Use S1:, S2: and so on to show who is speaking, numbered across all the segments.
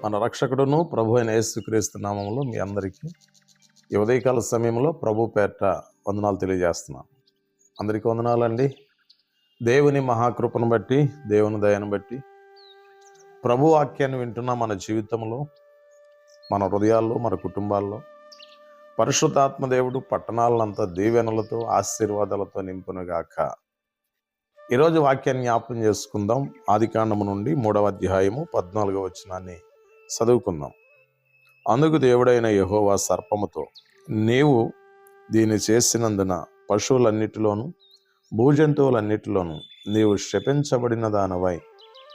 S1: మన రక్షకుడును ప్రభు అయిన యేసుక్రీస్తు నామములో మీ అందరికీ ఈ ఉదయకాల సమయంలో ప్రభు పేరిట వందనాలు తెలియజేస్తున్నాను. అందరికీ వందనాలండి. దేవుని మహాకృపను బట్టి, దేవుని దయను బట్టి ప్రభు వాక్యాన్ని వింటున్న మన జీవితంలో, మన హృదయాల్లో, మన కుటుంబాల్లో పరిశుద్ధాత్మ దేవుడు పట్టణాలనంతా దీవెనలతో ఆశీర్వాదాలతో నింపునుగాక. ఈరోజు వాక్యాన్ని జ్ఞాపకం చేసుకుందాం. ఆదికాండము నుండి 3వ అధ్యాయము 14వ వచనాన్ని చదువుకుందాం. అందుకు దేవుడైన యెహోవా సర్పముతో, నీవు దీన్ని చేసినందున పశువులన్నిటిలోనూ భూజంతువులన్నిటిలోనూ నీవు శపించబడిన దానవై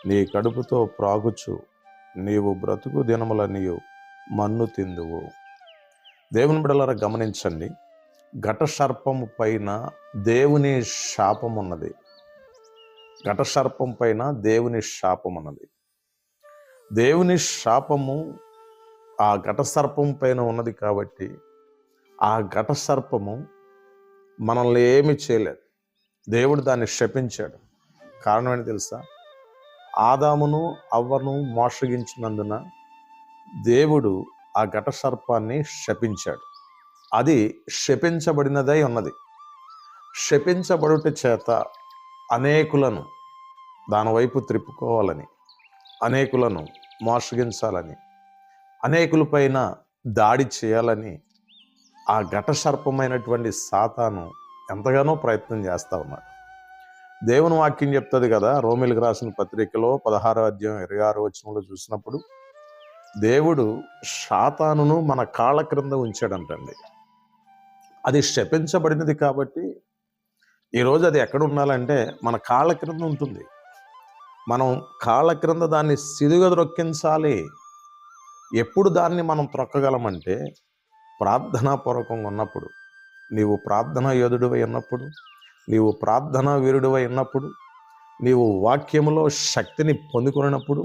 S1: నీ కడుపుతో ప్రాగుచు నీవు బ్రతుకు దినములనియు మన్ను తిందువు. దేవుని బిడ్డలారా గమనించండి, ఘట సర్పము పైన దేవుని శాపం ఉన్నది. ఘట సర్పం పైన దేవుని శాపం ఉన్నది. దేవుని శాపము ఆ ఘట సర్పం పైన ఉన్నది కాబట్టి ఆ ఘట సర్పము మనల్ని ఏమి చేయలేదు. దేవుడు దాన్ని శపించాడు. కారణం ఏంటి తెలుసా? ఆదామును అవ్వను మోసగించినందున దేవుడు ఆ ఘట సర్పాన్ని శపించాడు. అది శపించబడినదై ఉన్నది. శపించబడుట చేత అనేకులను దాని వైపు త్రిప్పుకోవాలని, అనేకులను మోసగించాలని, అనేకుల పైన దాడి చేయాలని ఆ ఘట సర్పమైనటువంటి సాతాను ఎంతగానో ప్రయత్నం చేస్తూ ఉన్నాడు. దేవుని వాక్యం చెప్తుంది కదా, రోమీలకు రాసిన పత్రికలో 16వ అధ్యాయం 26వ వచనంలో చూసినప్పుడు దేవుడు సాతానును మన కాళ్ళ క్రింద ఉంచాడంటండి. అది శపించబడినది కాబట్టి ఈరోజు అది ఎక్కడ ఉండాలంటే మన కాళ్ళ క్రింద ఉంటుంది. మనం కాళ్ళ క్రింద దాన్ని సిదుగా త్రొక్కించాలి. ఎప్పుడు దాన్ని మనం త్రొక్కగలమంటే ప్రార్థనాపూర్వకంగా ఉన్నప్పుడు, నీవు ప్రార్థనా యోధుడివై ఉన్నప్పుడు, నీవు ప్రార్థనా వీరుడివై ఉన్నప్పుడు, నీవు వాక్యములో శక్తిని పొందుకున్నప్పుడు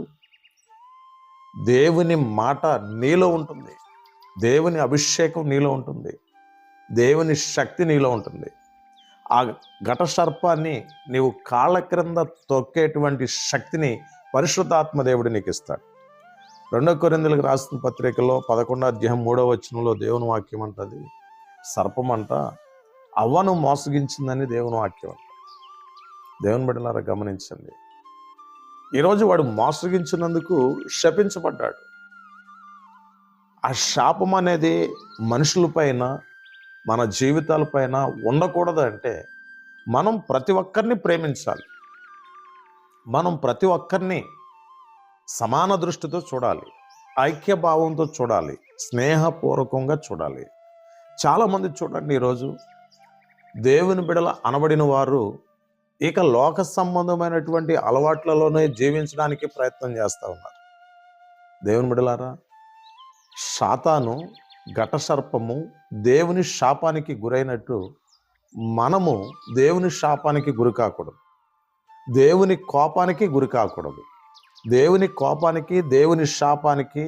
S1: దేవుని మాట నీలో ఉంటుంది, దేవుని అభిషేకం నీలో ఉంటుంది, దేవుని శక్తి నీలో ఉంటుంది. ఆ ఘట సర్పాన్ని నీవు కాళ్ళ క్రింద తొక్కేటువంటి శక్తిని పరిశుద్ధాత్మ దేవుడు నీకు ఇస్తాడు. 2 కొరింథీయులకు రాసిన పత్రికలో 11వ అధ్యాయం 3వ వచనంలో దేవుని వాక్యం అంటది, సర్పం అంట అవ్వను మోసగించిందని దేవుని వాక్యం అంట. దేవుని బిడ్డలారా గమనించండి, ఈరోజు వాడు మోసగించినందుకు శపించబడ్డాడు. ఆ శాపం అనేది మనుషులపైన, మన జీవితాలపైన ఉండకూడదు. అంటే మనం ప్రతి ఒక్కరిని ప్రేమించాలి. మనం ప్రతి ఒక్కరిని సమాన దృష్టితో చూడాలి, ఐక్యభావంతో చూడాలి, స్నేహపూర్వకంగా చూడాలి. చాలామంది చూడండి, ఈరోజు దేవుని బిడల అనబడిన వారు ఇక లోక సంబంధమైనటువంటి అలవాట్లలోనే జీవించడానికి ప్రయత్నం చేస్తూ ఉన్నారు. దేవుని బిడలారా, సాతాను ఘట సర్పము దేవుని శాపానికి గురైనట్టు మనము దేవుని శాపానికి గురి కాకూడదు, దేవుని కోపానికి గురి కాకూడదు. దేవుని కోపానికి, దేవుని శాపానికి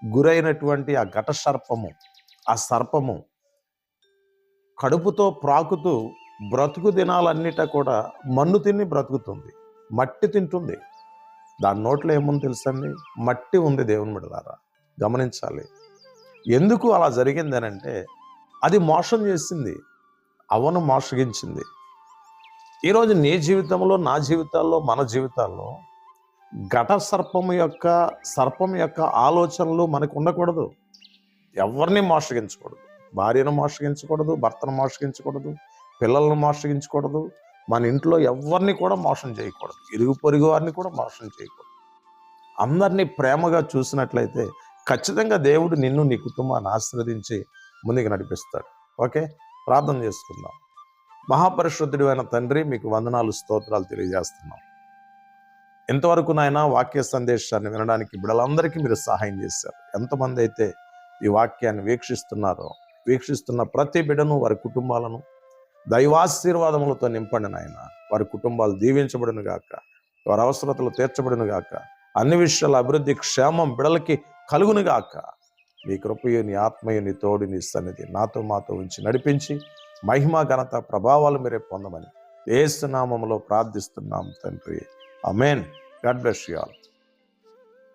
S1: గురైనటువంటి ఆ ఘట సర్పము, ఆ సర్పము కడుపుతో ప్రాకుతూ బ్రతుకు దినాలన్నిట కూడా మన్ను తిని బ్రతుకుతుంది, మట్టి తింటుంది. దాని నోట్లో ఏముంది తెలుసండి? మట్టి ఉంది. దేవుని బిడ్డలారా గమనించాలి. ఎందుకు అలా జరిగిందనంటే అది మోసం చేసింది, అవ్వను మోసగించింది. ఈరోజు నీ జీవితంలో, నా జీవితాల్లో, మన జీవితాల్లో ఘట సర్పం యొక్క ఆలోచనలు మనకు ఉండకూడదు. ఎవరిని మోసగించకూడదు. భార్యను మోసగించకూడదు, భర్తను మోసగించకూడదు, పిల్లలను మోసగించకూడదు, మన ఇంట్లో ఎవరిని కూడా మోసం చేయకూడదు, ఇరుగు పొరుగు వారిని కూడా మోసం చేయకూడదు. అందరినీ ప్రేమగా చూసినట్లయితే ఖచ్చితంగా దేవుడు నిన్ను, నీ కుటుంబాన్ని ఆశీర్వదించి ముందుకు నడిపిస్తాడు. ఓకే, ప్రార్థన చేసుకుందాం. మహాపరిశుద్ధుడు అయిన తండ్రి, మీకు వందనాలు, స్తోత్రాలు తెలియజేస్తున్నాం. ఇంతవరకు నాయన వాక్య సందేశాన్ని వినడానికి బిడ్డలందరికీ మీరు సహాయం చేశారు. ఎంతమంది అయితే ఈ వాక్యాన్ని వీక్షిస్తున్నారో, వీక్షిస్తున్న ప్రతి బిడ్డను, వారి కుటుంబాలను దైవాశీర్వాదములతో నింపండి నాయన. వారి కుటుంబాలు దీవించబడును గాక, వారి అవసరతలు తీర్చబడును గాక, అన్ని విషయాల అభివృద్ధి, క్షేమం బిడ్డలకి కలుగును గాక. నీ కృపయు, నీ ఆత్మయు, నీ తోడు, నీ సన్నిధి నాతో మాతో ఉంచి నడిపించి మహిమ, ఘనత, ప్రభావాలు మీరే పొందమని యేసు నామములో ప్రార్థిస్తున్నాం తండ్రి. ఆమేన్. God bless you all.